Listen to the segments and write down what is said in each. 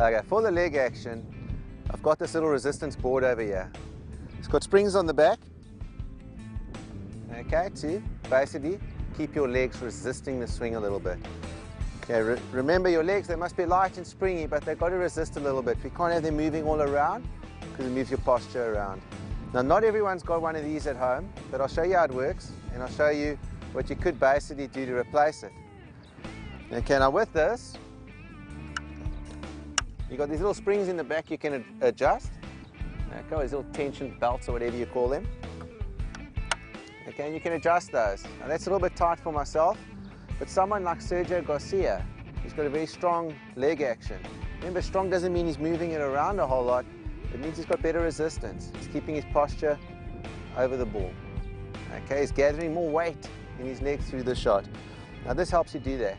Okay, for the leg action, I've got this little resistance board over here. It's got springs on the back, okay, to basically keep your legs resisting the swing a little bit. Okay, remember your legs, they must be light and springy, but they've got to resist a little bit. We can't have them moving all around because it moves your posture around. Now, not everyone's got one of these at home, but I'll show you how it works, and I'll show you what you could basically do to replace it. Okay, now with this, you've got these little springs in the back you can adjust. Okay, these little tension belts or whatever you call them. Okay, and you can adjust those. Now that's a little bit tight for myself, but someone like Sergio Garcia, he's got a very strong leg action. Remember, strong doesn't mean he's moving it around a whole lot. It means he's got better resistance. He's keeping his posture over the ball. Okay, he's gathering more weight in his legs through the shot. Now this helps you do that.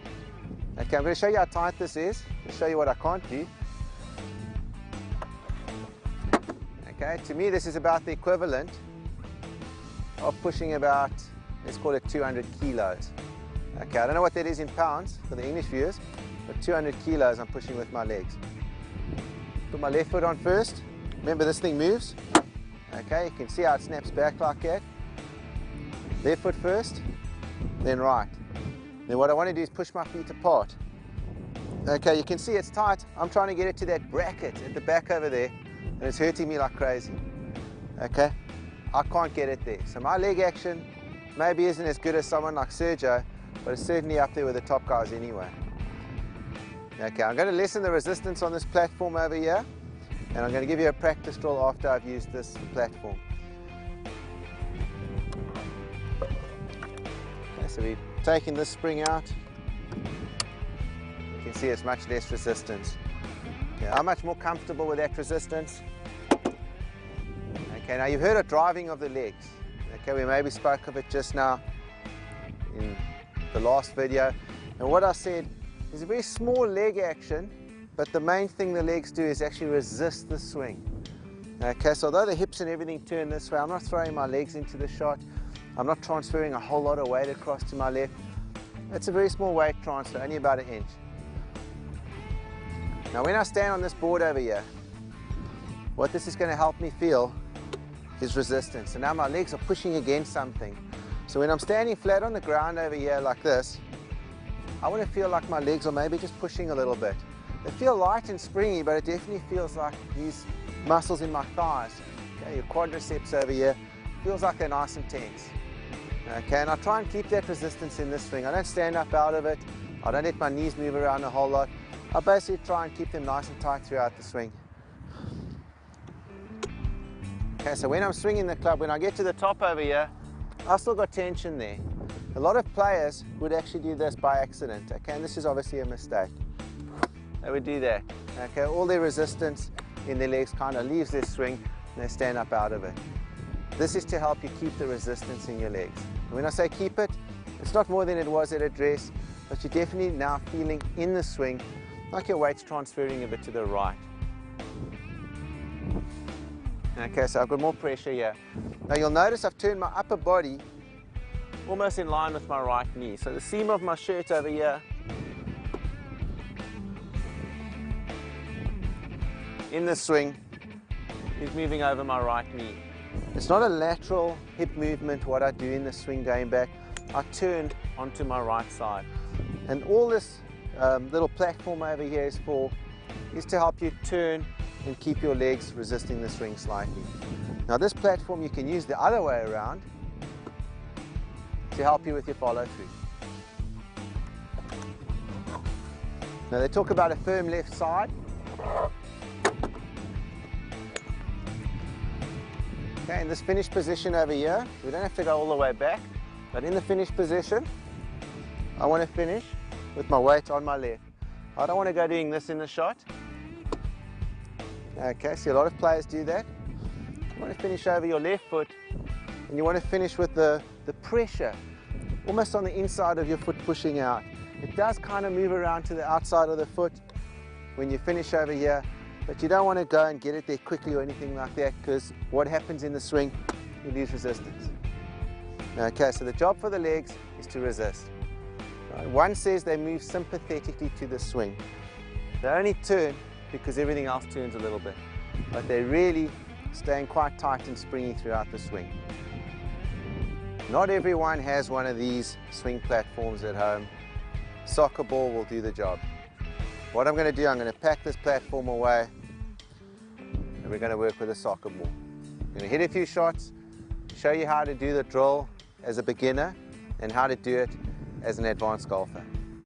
Okay, I'm going to show you how tight this is. I'll show you what I can't do. Okay, to me this is about the equivalent of pushing about, let's call it 200 kilos. Okay, I don't know what that is in pounds for the English viewers, but 200 kilos I'm pushing with my legs. Put my left foot on first. Remember, this thing moves. Okay, you can see how it snaps back like that. Left foot first, then right. Then what I want to do is push my feet apart. Okay, you can see it's tight. I'm trying to get it to that bracket at the back over there, and it's hurting me like crazy. Okay, I can't get it there. So my leg action maybe isn't as good as someone like Sergio, but it's certainly up there with the top guys anyway. Okay, I'm going to lessen the resistance on this platform over here, and I'm going to give you a practice drill after I've used this platform. Okay, so we've taken this spring out. You can see it's much less resistance. Okay, I'm much more comfortable with that resistance. Okay, now you've heard of driving of the legs. Okay, we maybe spoke of it just now in the last video. And what I said is a very small leg action, but the main thing the legs do is actually resist the swing. Okay, so although the hips and everything turn this way, I'm not throwing my legs into the shot. I'm not transferring a whole lot of weight across to my left. It's a very small weight transfer, only about 1 inch. Now when I stand on this board over here, what this is going to help me feel is resistance. So now my legs are pushing against something. So when I'm standing flat on the ground over here like this, I want to feel like my legs are maybe just pushing a little bit. They feel light and springy, but it definitely feels like these muscles in my thighs, okay, your quadriceps over here, feels like they're nice and tense. Okay, and I try and keep that resistance in this swing. I don't stand up out of it. I don't let my knees move around a whole lot. I basically try and keep them nice and tight throughout the swing. Okay, so when I'm swinging the club, when I get to the top over here, I've still got tension there. A lot of players would actually do this by accident, okay, and this is obviously a mistake. They would do that, okay, all their resistance in their legs kind of leaves their swing and they stand up out of it. This is to help you keep the resistance in your legs. And when I say keep it, it's not more than it was at a dress, but you're definitely now feeling in the swing like your weight's transferring a bit to the right. Okay, so I've got more pressure here. Now you'll notice I've turned my upper body almost in line with my right knee. So the seam of my shirt over here in the swing is moving over my right knee. It's not a lateral hip movement what I do in the swing going back. I turn onto my right side. And all this little platform over here is to help you turn and keep your legs resisting the swing slightly. Now this platform you can use the other way around to help you with your follow through. Now they talk about a firm left side. Okay, in this finished position over here, we don't have to go all the way back, but in the finished position, I want to finish with my weight on my left. I don't want to go doing this in the shot. Okay, see a lot of players do that. You want to finish over your left foot, and you want to finish with the pressure almost on the inside of your foot pushing out. It does kind of move around to the outside of the foot when you finish over here, but you don't want to go and get it there quickly or anything like that, because what happens in the swing, you lose resistance. Okay, so the job for the legs is to resist. Right? One says they move sympathetically to the swing. They only turn because everything else turns a little bit. But they're really staying quite tight and springy throughout the swing. Not everyone has one of these swing platforms at home. Soccer ball will do the job. What I'm going to do, I'm going to pack this platform away and we're going to work with a soccer ball. I'm going to hit a few shots, show you how to do the drill as a beginner and how to do it as an advanced golfer.